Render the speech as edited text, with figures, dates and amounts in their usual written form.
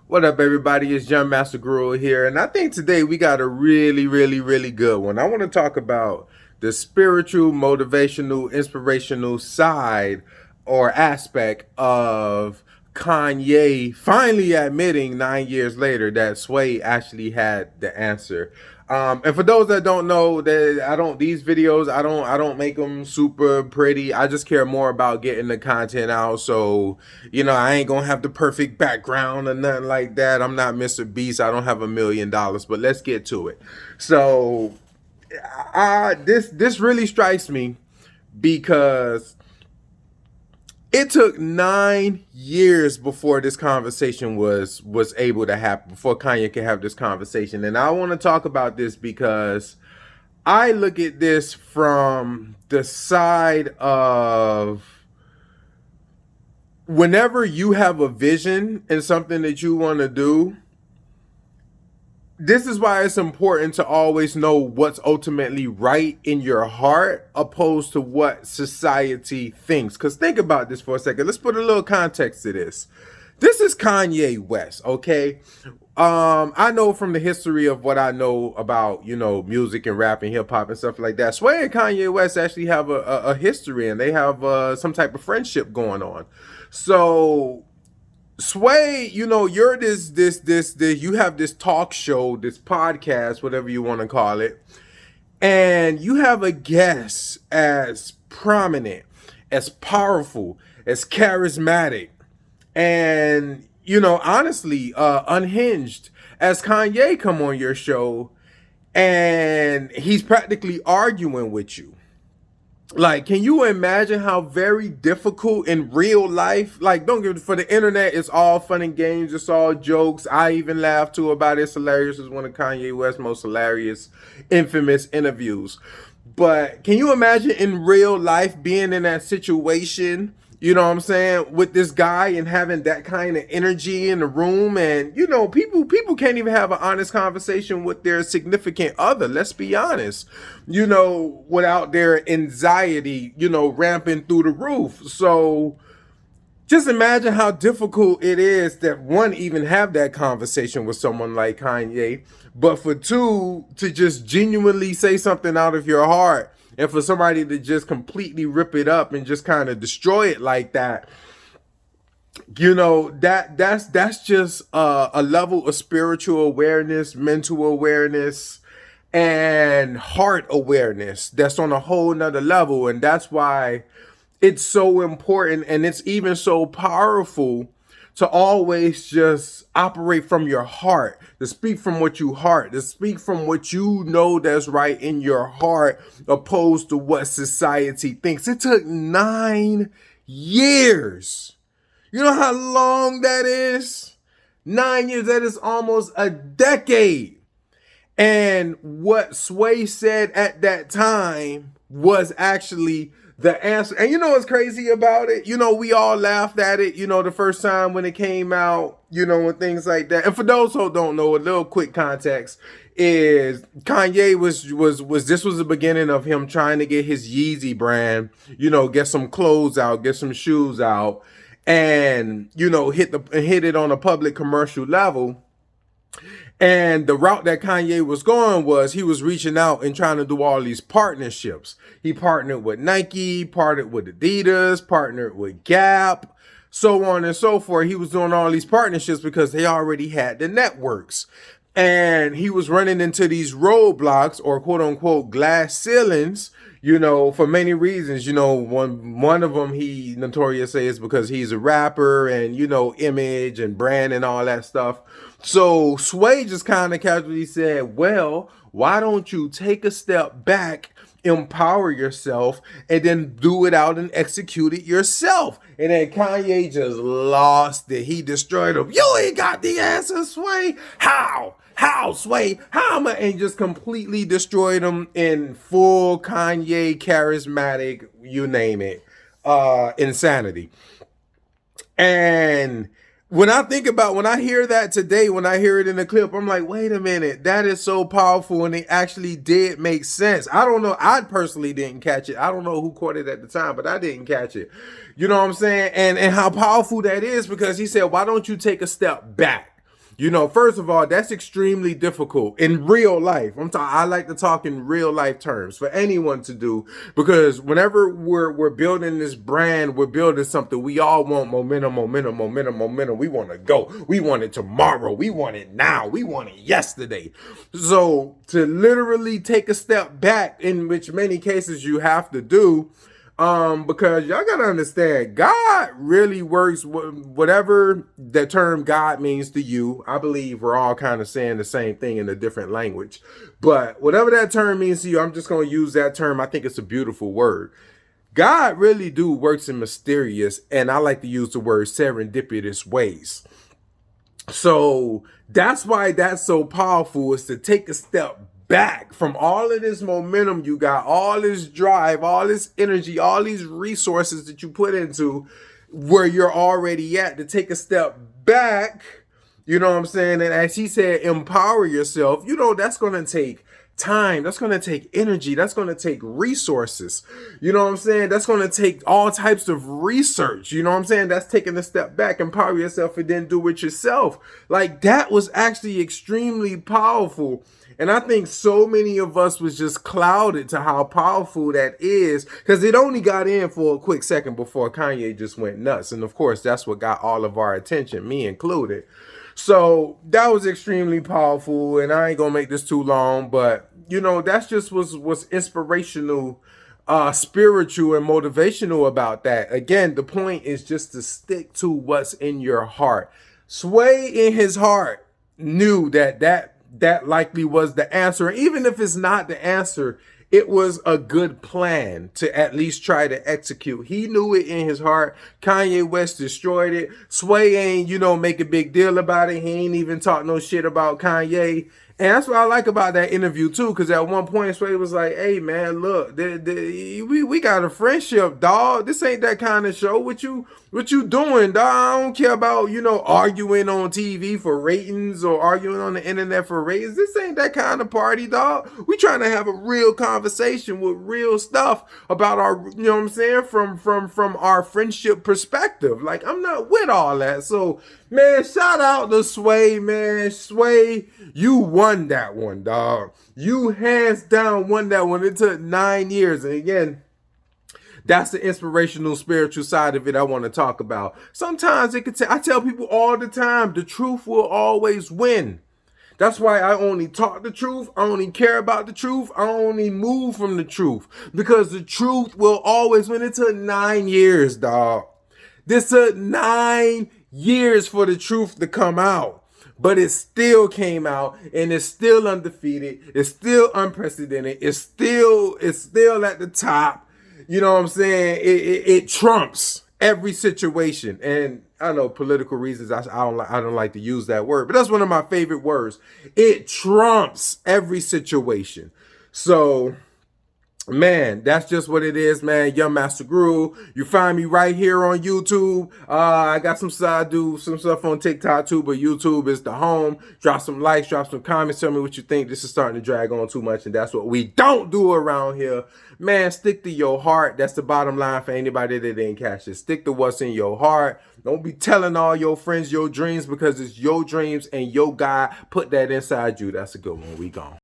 What up, everybody? It's John Master Guru here, and I think today we got a really good one. I want to talk about the spiritual, motivational, inspirational side or aspect of Kanye finally admitting 9 years later that Sway actually had the answer. And for those that don't know, that I don't these videos, I don't make them super pretty. I just care more about getting the content out. So, I ain't gonna have the perfect background or nothing like that. I'm not Mr. Beast. I don't have $1 million, but let's get to it. So, this really strikes me because it took 9 years before this conversation was able to happen, before Kanye could have this conversation. And I want to talk about this because I look at this from the side of whenever you have a vision and something that you want to do, this is why it's important to always know what's ultimately right in your heart opposed to what society thinks. Because think about this for a second. Let's put a little context to this. This is Kanye West, okay? I know from the history of what I know about, music and rap and hip hop and stuff like that. Sway and Kanye West actually have a history, and they have some type of friendship going on. So Sway, you're this you have this talk show, this podcast, whatever you want to call it, and you have a guest as prominent, as powerful, as charismatic, and honestly, unhinged as Kanye come on your show, and he's practically arguing with you. Like, can you imagine how very difficult in real life? Like, don't give for the internet, it's all fun and games, it's all jokes. I even laugh too about it. It's hilarious. It's one of Kanye West's most hilarious, infamous interviews. But can you imagine in real life being in that situation? You know what I'm saying? With this guy and having that kind of energy in the room, and people can't even have an honest conversation with their significant other. Let's be honest. Without their anxiety, ramping through the roof. So just imagine how difficult it is that one, even have that conversation with someone like Kanye, but for two, to just genuinely say something out of your heart, and for somebody to just completely rip it up and just kind of destroy it like that. That's just a level of spiritual awareness, mental awareness, and heart awareness that's on a whole nother level. And that's why it's so important, and it's even so powerful to always just operate from your heart, to speak from what you heart, to speak from what you know that's right in your heart, opposed to what society thinks. It took 9 years. You know how long that is? 9 years, that is almost a decade. And what Sway said at that time was actually the answer. And you know what's crazy about it? We all laughed at it, the first time when it came out, and things like that. And for those who don't know, a little quick context is Kanye was this was the beginning of him trying to get his Yeezy brand, get some clothes out, get some shoes out, and hit it on a public commercial level. And the route that Kanye was going was he was reaching out and trying to do all these partnerships. He partnered with Nike, partnered with Adidas, partnered with Gap, so on and so forth. He was doing all these partnerships because they already had the networks. And he was running into these roadblocks, or quote unquote glass ceilings, for many reasons. One of them he notorious is because he's a rapper and, image and brand and all that stuff. So Sway just kind of casually said, well, why don't you take a step back, empower yourself, and then do it out and execute it yourself? And then Kanye just lost it. He destroyed him. You ain't got the answer, Sway. How, Sway? How am I? And just completely destroyed him in full Kanye charismatic, you name it, insanity. And when I hear that today, when I hear it in the clip, I'm like, wait a minute, that is so powerful, and it actually did make sense. I don't know, I personally didn't catch it. I don't know who caught it at the time, but I didn't catch it. You know what I'm saying? And how powerful that is, because he said, why don't you take a step back? You know, first of all, that's extremely difficult in real life. I like to talk in real life terms for anyone to do, because whenever we're building this brand, we're building something. We all want momentum, momentum, momentum, momentum. We want to go. We want it tomorrow. We want it now. We want it yesterday. So to literally take a step back, in which many cases you have to do, because y'all gotta understand, God really works, whatever the term God means to you. I believe we're all kind of saying the same thing in a different language, but whatever that term means to you, I'm just gonna use that term. I think it's a beautiful word. God really do works in mysterious, and I like to use the word serendipitous ways. So that's why that's so powerful, is to take a step back from all of this momentum you got, all this drive, all this energy, all these resources that you put into where you're already at, to take a step back, you know what I'm saying? And as he said, empower yourself. You know, that's going to take time, that's going to take energy, that's going to take resources, you know what I'm saying? That's going to take all types of research, you know what I'm saying? That's taking a step back, empower yourself, and then do it yourself. Like, that was actually extremely powerful. And I think so many of us was just clouded to how powerful that is, because it only got in for a quick second before Kanye just went nuts. And of course, that's what got all of our attention, me included. So that was extremely powerful, and I ain't gonna make this too long, but you know, that's just was inspirational, spiritual, and motivational about that. Again, the point is just to stick to what's in your heart. Sway in his heart knew that likely was the answer. Even if it's not the answer, it was a good plan to at least try to execute. He knew it in his heart. Kanye West destroyed it. Sway ain't, you know, make a big deal about it. He ain't even talk no shit about Kanye. And that's what I like about that interview too, because at one point Sway was like, "Hey man, look, we got a friendship, dog. This ain't that kind of show. What you doing, dog? I don't care about, you know, arguing on TV for ratings or arguing on the internet for ratings. This ain't that kind of party, dog. We trying to have a real conversation with real stuff about our, you know what I'm saying, from our friendship perspective. Like, I'm not with all that." So man, shout out to Sway, man. Sway, you won that one, dog. You hands down won that one. It took 9 years. And again, that's the inspirational, spiritual side of it I want to talk about. Sometimes it could I tell people all the time, the truth will always win. That's why I only talk the truth. I only care about the truth. I only move from the truth, because the truth will always win. It took 9 years, dog. This took 9 years for the truth to come out, but it still came out, and it's still undefeated. It's still unprecedented. It's still at the top. You know what I'm saying? It trumps every situation. And I know political reasons, I don't like to use that word, but that's one of my favorite words. It trumps every situation. So man, that's just what it is, man. Young Master Guru. You find me right here on YouTube. I got do some stuff on TikTok too, but YouTube is the home. Drop some likes, drop some comments, tell me what you think. This is starting to drag on too much, and that's what we don't do around here. Man, stick to your heart. That's the bottom line for anybody that didn't catch it. Stick to what's in your heart. Don't be telling all your friends your dreams, because it's your dreams and your God put that inside you. That's a good one. We gone.